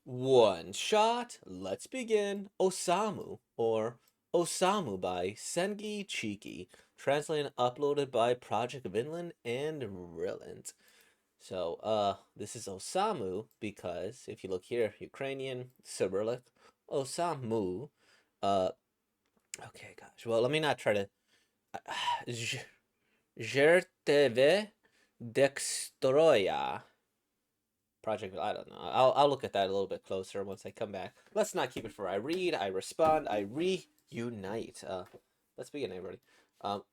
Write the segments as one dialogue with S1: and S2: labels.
S1: One shot, let's begin. Osamu, or Osamu by Sengi Chiki, translated and uploaded by Project Vinland and Rillant. This is Osamu because if you look here, Ukrainian, Cyrillic, Osamu. Uh, okay, gosh. Well, let me not try to. Жертеве Dextroya. Project, I don't know. I'll look at that a little bit closer once I come back. Let's not keep it for I read, I respond, I reunite. Let's begin, everybody.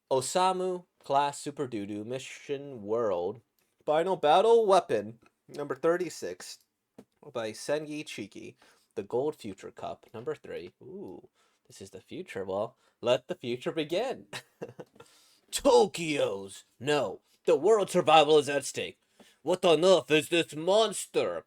S1: Osamu Class Super Doodoo Mission World Final Battle Weapon number 36 by Sengi Chiki. The Gold Future Cup number 3. Ooh, this is the future. Well, let the future begin. Tokyo's. No, the world's survival is at stake. What on earth is this monster?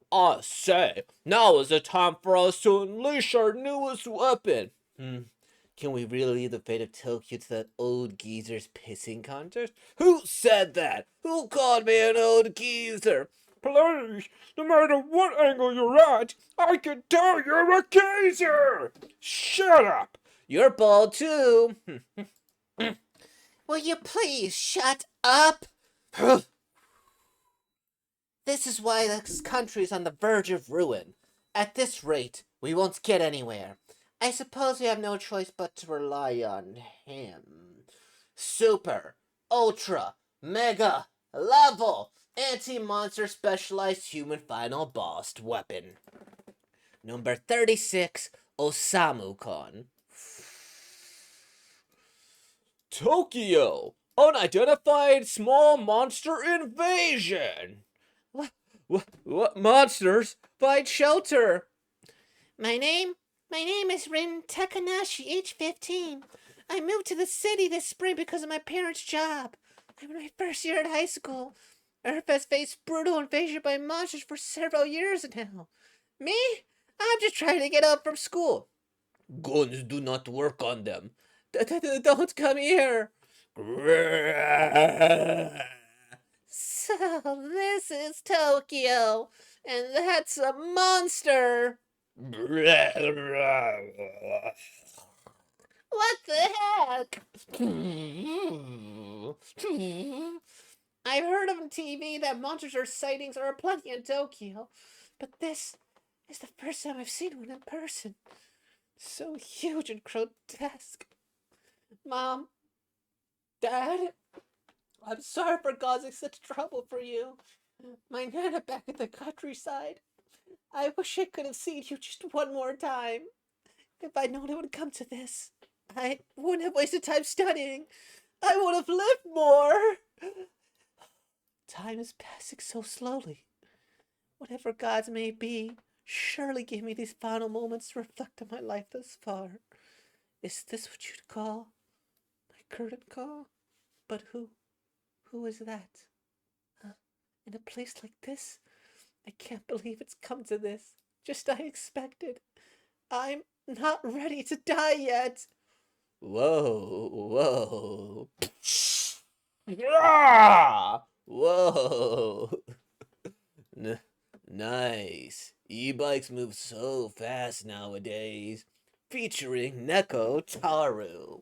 S1: I say, now is the time for us to unleash our newest weapon. Can we really leave the fate of Tokyo to that old geezer's pissing contest? Who said that? Who called me an old geezer? Please, no matter what angle you're at, I can tell you're a geezer! Shut up! You're bald too. Will you please shut up? This is why this country is on the verge of ruin. At this rate, we won't get anywhere. I suppose we have no choice but to rely on him. Super, ultra, mega, level, anti-monster specialized human final boss weapon. Number 36, Osamu-kun. Tokyo! Unidentified small monster invasion! What monsters? Find shelter! My name is Rin Takanashi, age 15. I moved to the city this spring because of my parents' job. I'm in my first year at high school. Earth has faced brutal invasion by monsters for several years now. Me? I'm just trying to get up from school. Guns do not work on them. Don't come here. So this is Tokyo, and that's a monster. What the heck? I've heard on TV that monsters or sightings are plenty in Tokyo, but this is the first time I've seen one in person. So huge and grotesque. Mom, Dad, I'm sorry for causing such trouble for you. My Nana back at the countryside. I wish I could have seen you just one more time. If I'd known it would come to this, I wouldn't have wasted time studying. I would have lived more. Time is passing so slowly. Whatever gods may be, surely give me these final moments to reflect on my life thus far. Is this what you'd call my curtain call? But who is that? In a place like this? I can't believe it's come to this. Just I expected. I'm not ready to die yet. Whoa. Yeah! Whoa. N- nice. E-bikes move so fast nowadays. Featuring Neko Taru.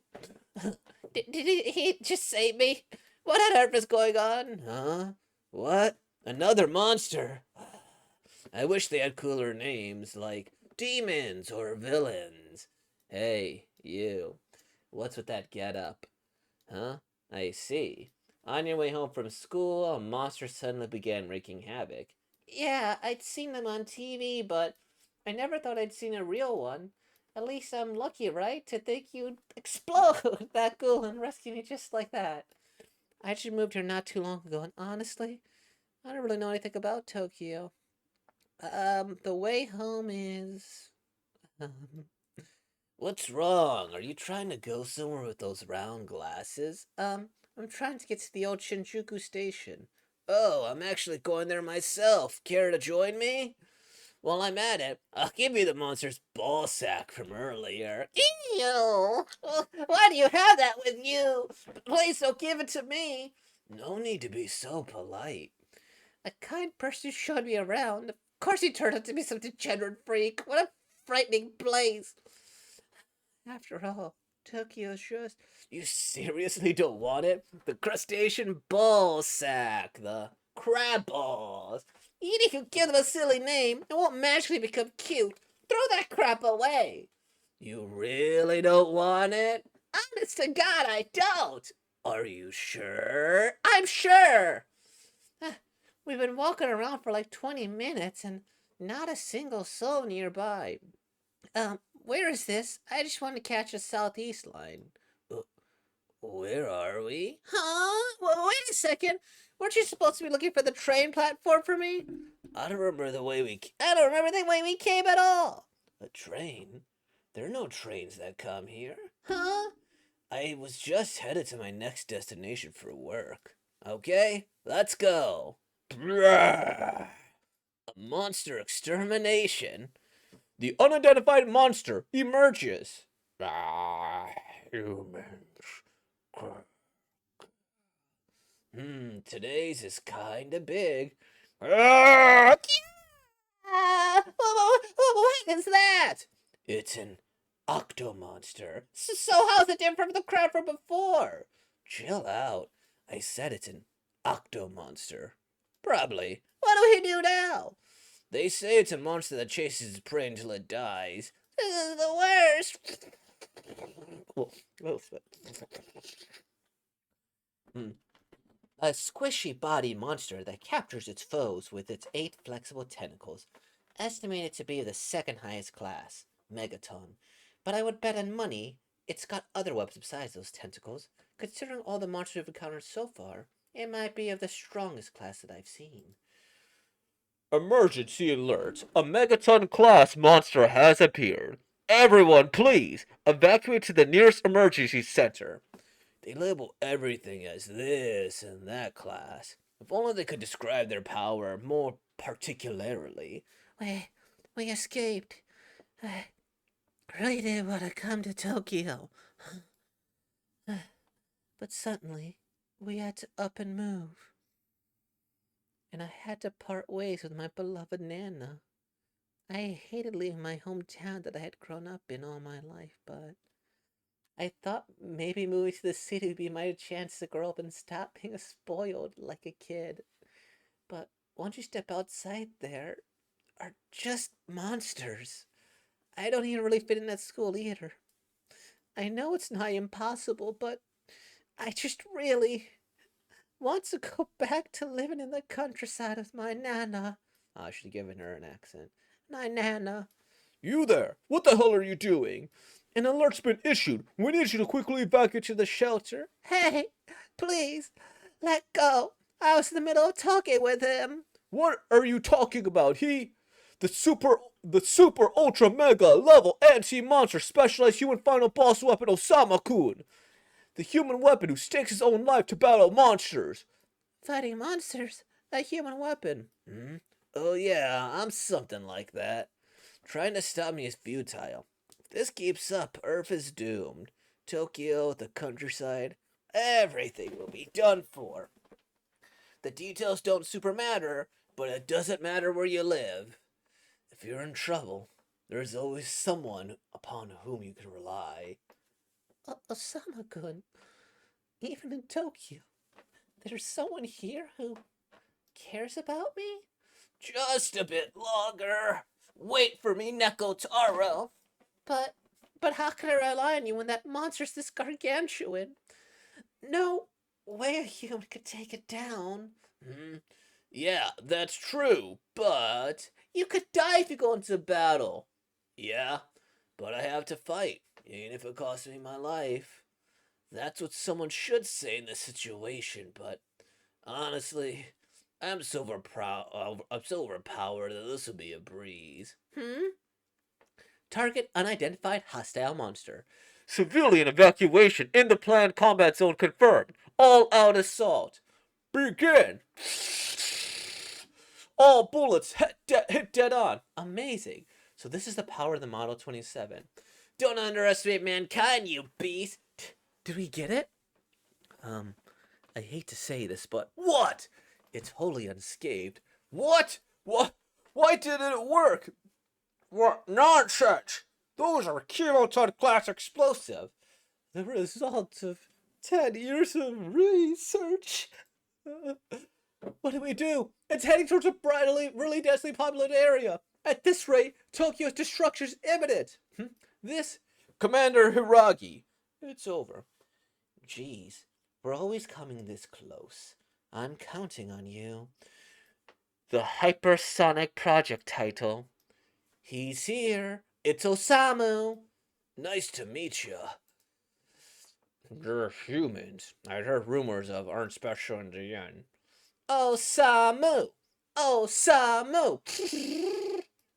S1: Did he just save me? What on earth is going on? Huh? What? Another monster? I wish they had cooler names like demons or villains. Hey, you. What's with that get up? Huh? I see. On your way home from school, a monster suddenly began wreaking havoc. Yeah, I'd seen them on TV, but I never thought I'd seen a real one. At least I'm lucky, right? To think you'd explode that cool and rescue me just like that. I actually moved here not too long ago, and honestly, I don't really know anything about Tokyo. The way home is. Um, what's wrong? Are you trying to go somewhere with those round glasses? I'm trying to get to the old Shinjuku station. Oh, I'm actually going there myself. Care to join me? While I'm at it, I'll give you the monster's ball sack from earlier. Ew! Why do you have that with you? Please don't give it to me. No need to be so polite. A kind person showed me around. course he turned out to be some degenerate freak. What a frightening place. After all, Tokyo's just... You seriously don't want it? The crustacean ball sack, the crab balls. Even if you give them a silly name, it won't magically become cute. Throw that crap away. You really don't want it? Honest to God, I don't. Are you sure? I'm sure. We've been walking around for like 20 minutes and not a single soul nearby. Where is this? I just want to catch a southeast line. Where are we? Huh? Well, wait a second. Weren't you supposed to be looking for the train platform for me? I don't remember the way we came at all. A train? There are no trains that come here. Huh? I was just headed to my next destination for work. Okay, let's go. A monster extermination? The unidentified monster emerges. Humans. Today's is kinda big. What is that? It's an octomonster. So how's it different from the crab from before? Chill out. I said it's an octomonster. Probably. What do we do now? They say it's a monster that chases its prey until it dies. This is the worst. A squishy body monster that captures its foes with its 8 flexible tentacles. Estimated to be of the second highest class, Megaton. But I would bet on money it's got other weapons besides those tentacles. Considering all the monsters we've encountered so far, it might be of the strongest class that I've seen. Emergency alert. A Megaton-class monster has appeared. Everyone, please, evacuate to the nearest emergency center. They label everything as this and that class. If only they could describe their power more particularly. We escaped. I really did want to come to Tokyo. But suddenly, we had to up and move. And I had to part ways with my beloved Nana. I hated leaving my hometown that I had grown up in all my life, but I thought maybe moving to the city would be my chance to grow up and stop being spoiled like a kid. But once you step outside there, are just monsters. I don't even really fit in that school either. I know it's not impossible, but I just really want to go back to living in the countryside with my Nana. I should have given her an accent. My Nana. You there! What the hell are you doing? An alert's been issued. We need you to quickly evacuate to the shelter. Hey, please, let go. I was in the middle of talking with him. What are you talking about? The super ultra mega level anti-monster specialized human final boss weapon OSAMU-kun. The human weapon who stakes his own life to battle monsters. Fighting monsters? A human weapon? Oh yeah, I'm something like that. Trying to stop me is futile. If this keeps up, Earth is doomed. Tokyo, the countryside, everything will be done for. The details don't super matter, but it doesn't matter where you live. If you're in trouble, there's always someone upon whom you can rely. Osama-kun, even in Tokyo, there's someone here who cares about me? Just a bit longer. Wait for me, Neko Taro. But how can I rely on you when that monster's this gargantuan? No way a human could take it down. Yeah, that's true, but you could die if you go into battle. Yeah, but I have to fight, even if it costs me my life. That's what someone should say in this situation, but honestly, I'm so overpowered that this will be a breeze. Target unidentified hostile monster. Civilian evacuation in the planned combat zone confirmed. All out assault. Begin. All bullets hit dead on. Amazing. So this is the power of the Model 27. Don't underestimate mankind, you beast. Did we get it? I hate to say this, but what? It's wholly unscathed. What? Why didn't it work? What nonsense! Those are kiloton class explosive. The result of 10 years of research. What do we do? It's heading towards a really densely populated area. At this rate, Tokyo's destruction's imminent. This, Commander Hiragi. It's over. Geez, we're always coming this close. I'm counting on you. The hypersonic project title. He's here. It's OSAMU. Nice to meet you. You're humans. I'd heard rumors of aren't special in the end. OSAMU! OSAMU!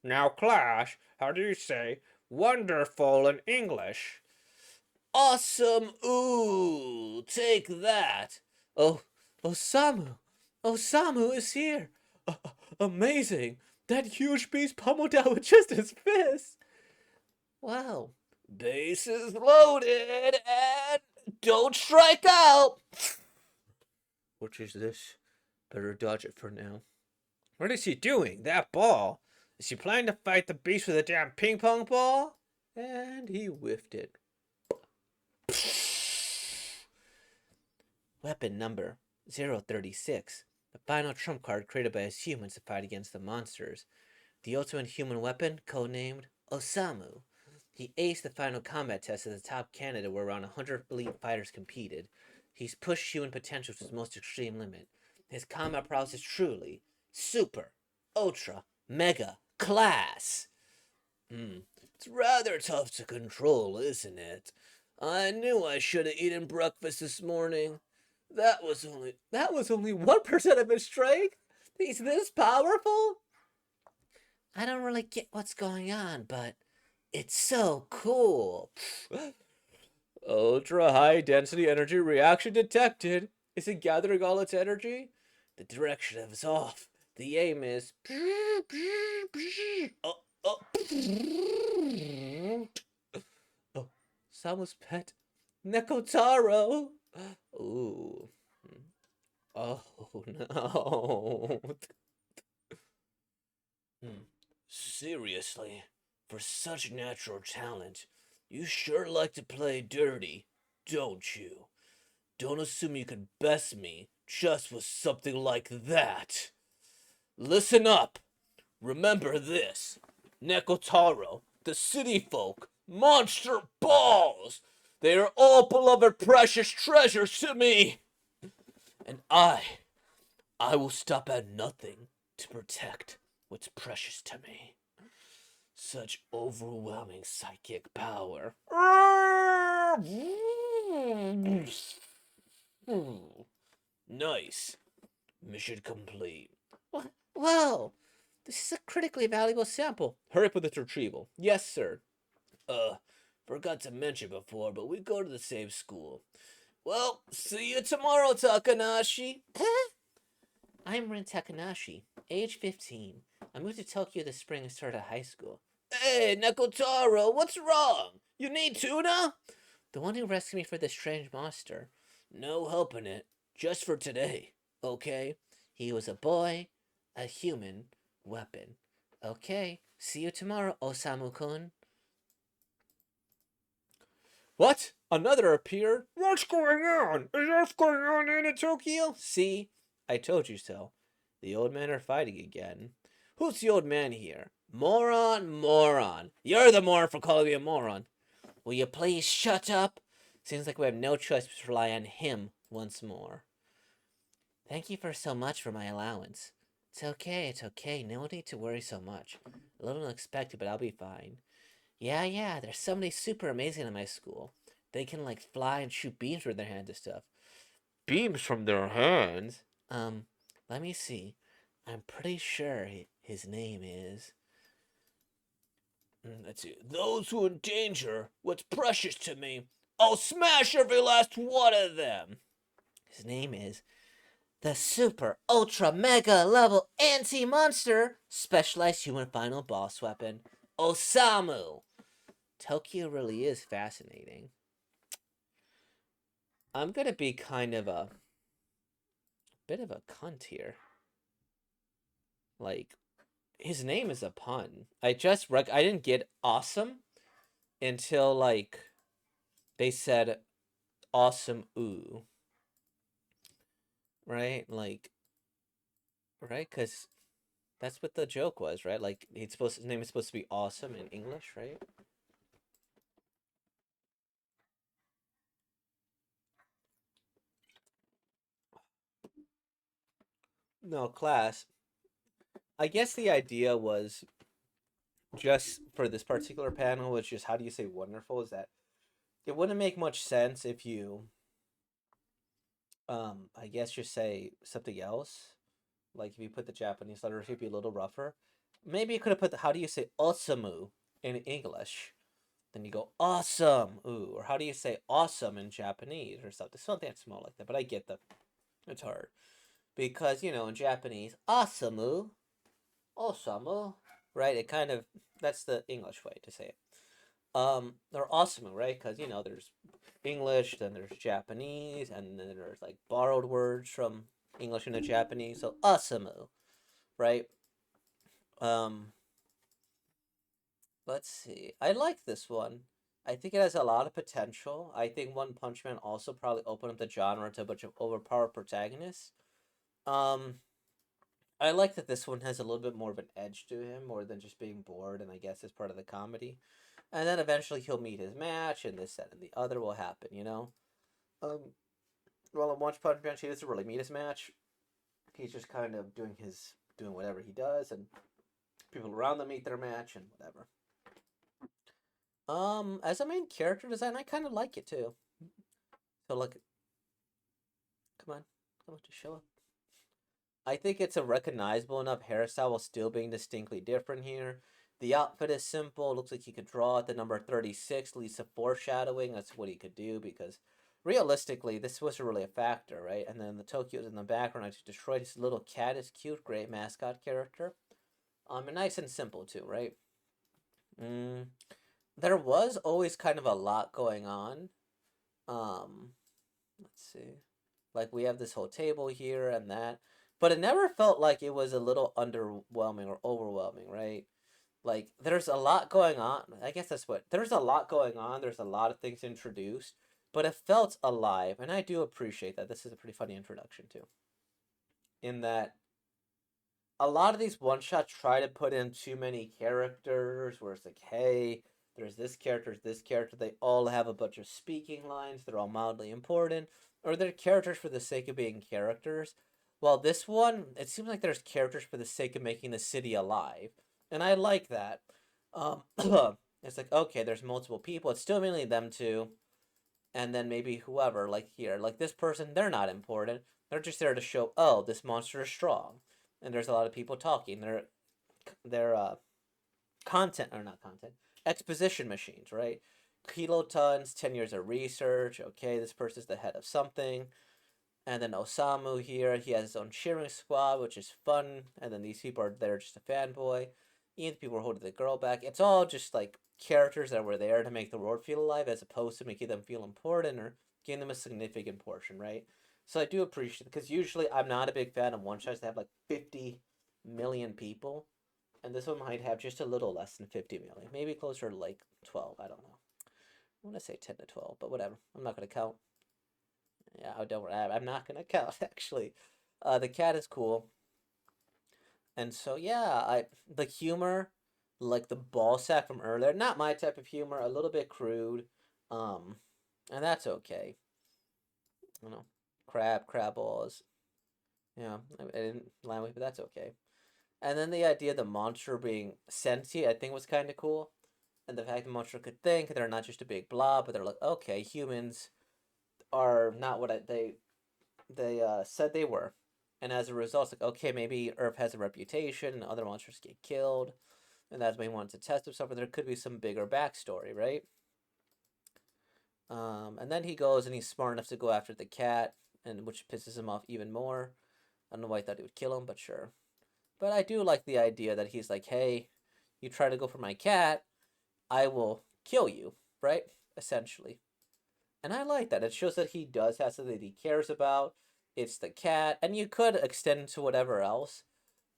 S1: Now, class, how do you say wonderful in English? Awesome! Ooh! Take that! Oh, OSAMU! OSAMU is here! Amazing! That huge beast pummeled down with just his fist! Wow. Base is loaded and don't strike out! Which is this? Better dodge it for now. What is he doing? That ball? Is he planning to fight the beast with a damn ping pong ball? And he whiffed it. Weapon number 036. The final trump card created by us humans to fight against the monsters. The ultimate human weapon, codenamed OSAMU. He aced the final combat test as the top candidate where around 100 elite fighters competed. He's pushed human potential to its most extreme limit. His combat prowess is truly super, ultra, mega, class. It's rather tough to control, isn't it? I knew I should have eaten breakfast this morning. That was only 1% of his strength? He's this powerful? I don't really get what's going on, but it's so cool. Ultra high density energy reaction detected. Is it gathering all its energy? The direction is off. The aim is. Oh, Samu's pet, Nekotaro. Ooh. Oh no. Seriously, for such natural talent, you sure like to play dirty, don't you? Don't assume you can best me just with something like that. Listen up. Remember this. Nekotaro, the city folk, monster balls. They are all beloved precious treasures to me. And I will stop at nothing to protect what's precious to me. Such overwhelming psychic power. Nice. Mission complete. Whoa! This is a critically valuable sample. Hurry up with its retrieval. Yes, sir. Forgot to mention before, but we go to the same school. Well, see you tomorrow, Takanashi. I'm Rin Takanashi, age 15. I moved to Tokyo this spring and started high school. Hey, Nekotaro, what's wrong? You need tuna? The one who rescued me from this strange monster. No helping it. Just for today, okay? He was a boy, a human, weapon. Okay, see you tomorrow, Osamu-kun. What? Another appeared? What's going on? Is Earth going on in Tokyo? See? I told you so. The old men are fighting again. Who's the old man here? Moron. You're the moron for calling me a moron. Will you please shut up? Seems like we have no choice but to rely on him once more. Thank you for so much for my allowance. It's okay. No need to worry so much. A little unexpected, but I'll be fine. Yeah, there's somebody super amazing in my school. They can, like, fly and shoot beams from their hands and stuff. Beams from their hands? Let me see. I'm pretty sure his name is... Let's see. Those who endanger what's precious to me, I'll smash every last one of them. His name is the Super Ultra Mega Level Anti-Monster Specialized Human Final Boss Weapon, OSAMU. Tokyo really is fascinating. I'm gonna be kind of a bit of a cunt here. Like, his name is a pun. I didn't get awesome until like they said awesome ooh, right? Like right, because that's what the joke was, right? Like his name is supposed to be awesome in English, right? No, class. I guess the idea was just for this particular panel, which is how do you say wonderful, is that it wouldn't make much sense if you I guess just say something else. Like if you put the Japanese letters, it'd be a little rougher. Maybe you could have put the how do you say osamu in English? Then you go awesome, ooh, or how do you say awesome in Japanese or something small like that. But I get that it's hard because in Japanese asamu, osamu, right? It kind of that's the English way to say it. They're asamu, right? Because there's English, then there's Japanese, and then there's like borrowed words from English into Japanese. So asamu, right? Um, let's see. I like this one. I think it has a lot of potential. I think One Punch Man also probably opened up the genre to a bunch of overpowered protagonists. Um, I like that this one has a little bit more of an edge to him, more than just being bored, and I guess it's part of the comedy. And then eventually he'll meet his match, and this, that, and the other will happen. Um, well, in One Punch Man, he doesn't really meet his match. He's just kind of doing whatever he does, and people around them meet their match and whatever. As a main character design, I kind of like it too. So look, come on, just show up. I think it's a recognizable enough hairstyle while still being distinctly different here. The outfit is simple. Looks like he could draw at the number 36, leads to foreshadowing. That's what he could do because realistically, this wasn't really a factor, right? And then the Tokyo's in the background. I just destroyed his little cat is cute, great mascot character. And nice and simple too, right? Mm, there was always kind of a lot going on. Um, let's see. Like we have this whole table here and that, but it never felt like it was a little underwhelming or overwhelming, right? Like there's a lot going on. I guess that's what there's a lot going on. There's a lot of things introduced, but it felt alive, and I do appreciate that. This is a pretty funny introduction too. In that a lot of these one shots try to put in too many characters where it's like, hey, there's this character. They all have a bunch of speaking lines. They're all mildly important, or they're characters for the sake of being characters. While this one, it seems like there's characters for the sake of making the city alive, and I like that. Um, it's like okay, there's multiple people. It's still mainly them two, and then maybe whoever. Like here, like this person, they're not important. They're just there to show, oh, this monster is strong, and there's a lot of people talking. They're content or not content exposition machines, right? Kilotons, 10 years of research. Okay, this person's the head of something. And then Osamu here, he has his own cheering squad, which is fun. And then these people are there just a fanboy. Even the people are holding the girl back. It's all just like characters that were there to make the world feel alive, as opposed to making them feel important or giving them a significant portion, right? So I do appreciate it because usually I'm not a big fan of one shots that have like 50 million people, and this one might have just a little less than 50 million, maybe closer to like 12. I don't know. I want to say 10 to 12, but whatever. I'm not gonna count. Yeah, I don't. I'm not gonna count actually. The cat is cool, and so yeah, I the humor, like the ball sack from earlier, not my type of humor. A little bit crude, um, and that's okay. You know, crab balls. Yeah, I didn't land with, but that's okay. And then the idea of the monster being sentient, I think was kind of cool. And the fact the monster could think, they're not just a big blob, but they're like, okay, humans are not what they said they were. And as a result, it's like, okay, maybe Earth has a reputation and other monsters get killed. And that's why he wanted to test himself, but there could be some bigger backstory, right? And then he goes and he's smart enough to go after the cat, and which pisses him off even more. I don't know why I thought he would kill him, but sure. But I do like the idea that he's like, hey, you try to go for my cat, I will kill you, right? Essentially. And I like that. It shows that he does have something that he cares about. It's the cat, and you could extend it to whatever else.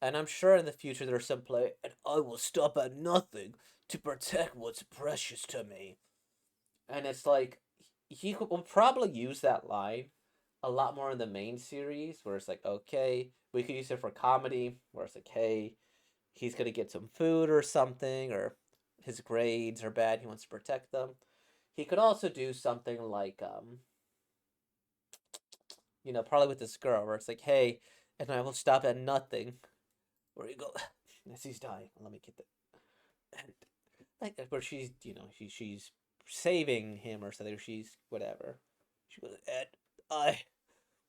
S1: And I'm sure in the future there's some play, and I will stop at nothing to protect what's precious to me. And it's like will probably use that line a lot more in the main series, where it's like, okay, we could use it for comedy, where it's like, hey, he's gonna get some food or something, or his grades are bad, he wants to protect them. He could also do something like, probably with this girl, where it's like, hey, and I will stop at nothing. Where you go, as he's dying. Let me get the, and like where she's, she's saving him or something. Or she's whatever. She goes, and I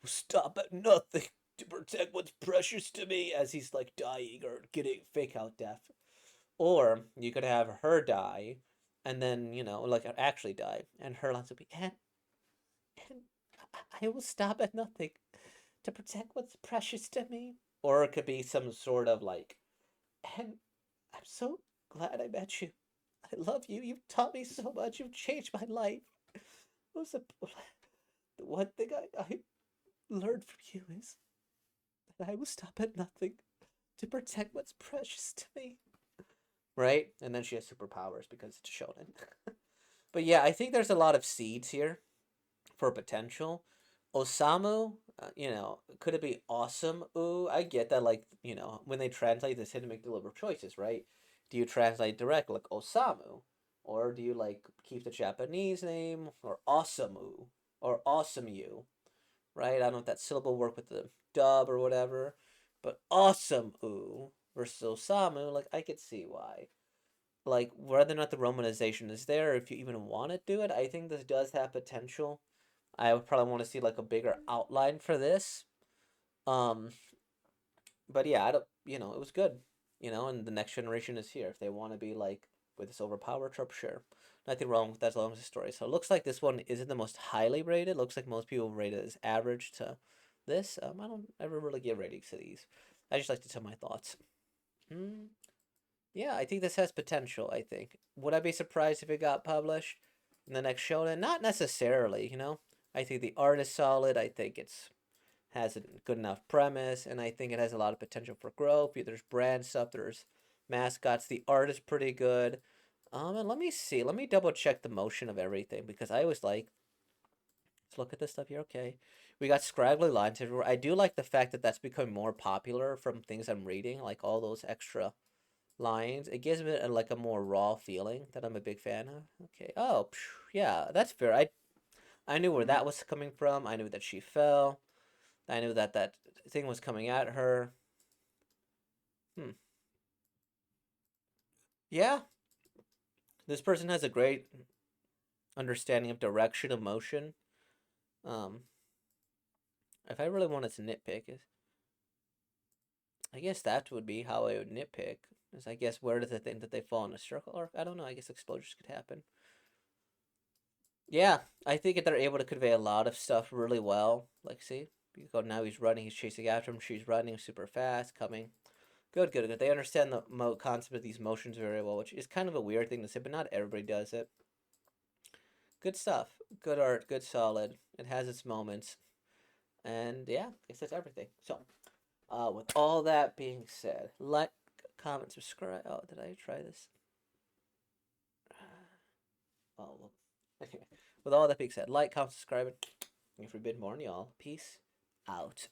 S1: will stop at nothing to protect what's precious to me, as he's like dying or getting fake out death. Or you could have her die, and then like actually die, and her lines would be, and I will stop at nothing to protect what's precious to me. Or it could be some sort of like, and I'm so glad I met you. I love you. You've taught me so much. You've changed my life. Was the one thing I learned from you is that I will stop at nothing to protect what's precious to me. Right? And then she has superpowers because it's shonen. But yeah, I think there's a lot of seeds here for potential. Osamu, could it be awesome? Ooh, I get that. Like, when they translate, they tend to make deliberate choices, right? Do you translate direct, like Osamu? Or do you, like, keep the Japanese name? Or Awesomu? Or Awesome You? Right? I don't know if that syllable work with the dub or whatever. But Awesome Ooh versus Osamu, like, I could see why. Like, whether or not the romanization is there, if you even want to do it, I think this does have potential. I would probably want to see like a bigger outline for this. Um, but yeah, I don't. It was good. And the next generation is here. If they want to be like with this overpowered trope, sure, nothing wrong with that as long as the story. So it looks like this one isn't the most highly rated. Looks like most people rate it as average to this. I don't ever really give ratings to these. I just like to tell my thoughts. Mm, yeah, I think this has potential. I think. Would I be surprised if it got published in the next shonen? Not necessarily. I think the art is solid. I think it's has a good enough premise, and I think it has a lot of potential for growth. There's brand stuff, there's mascots. The art is pretty good. And let me see. Let me double check the motion of everything because I always like. Let's look at this stuff here. Okay, we got scraggly lines everywhere. I do like the fact that that's becoming more popular from things I'm reading, like all those extra lines. It gives it like a more raw feeling that I'm a big fan of. Okay. Oh, yeah, that's fair. I knew where that was coming from. I knew that she fell. I knew that that thing was coming at her. Hmm. Yeah, this person has a great understanding of direction of motion. Um, if I really wanted to nitpick, I guess that would be how I would nitpick. Is I guess where does it think that they fall in a circle? Or I don't know. I guess explosions could happen. Yeah, I think that they're able to convey a lot of stuff really well. Like, see, you go now. He's running. He's chasing after him. She's running super fast, coming. Good, good, good. They understand the concept of these motions very well, which is kind of a weird thing to say, but not everybody does it. Good stuff. Good art. Good solid. It has its moments, and yeah, I guess that's everything. So, with all that being said, like, comment, subscribe. Oh, did I try this? Oh, well. Anyway, with all that being said, like, comment, subscribe, and if you've been more, y'all, peace out.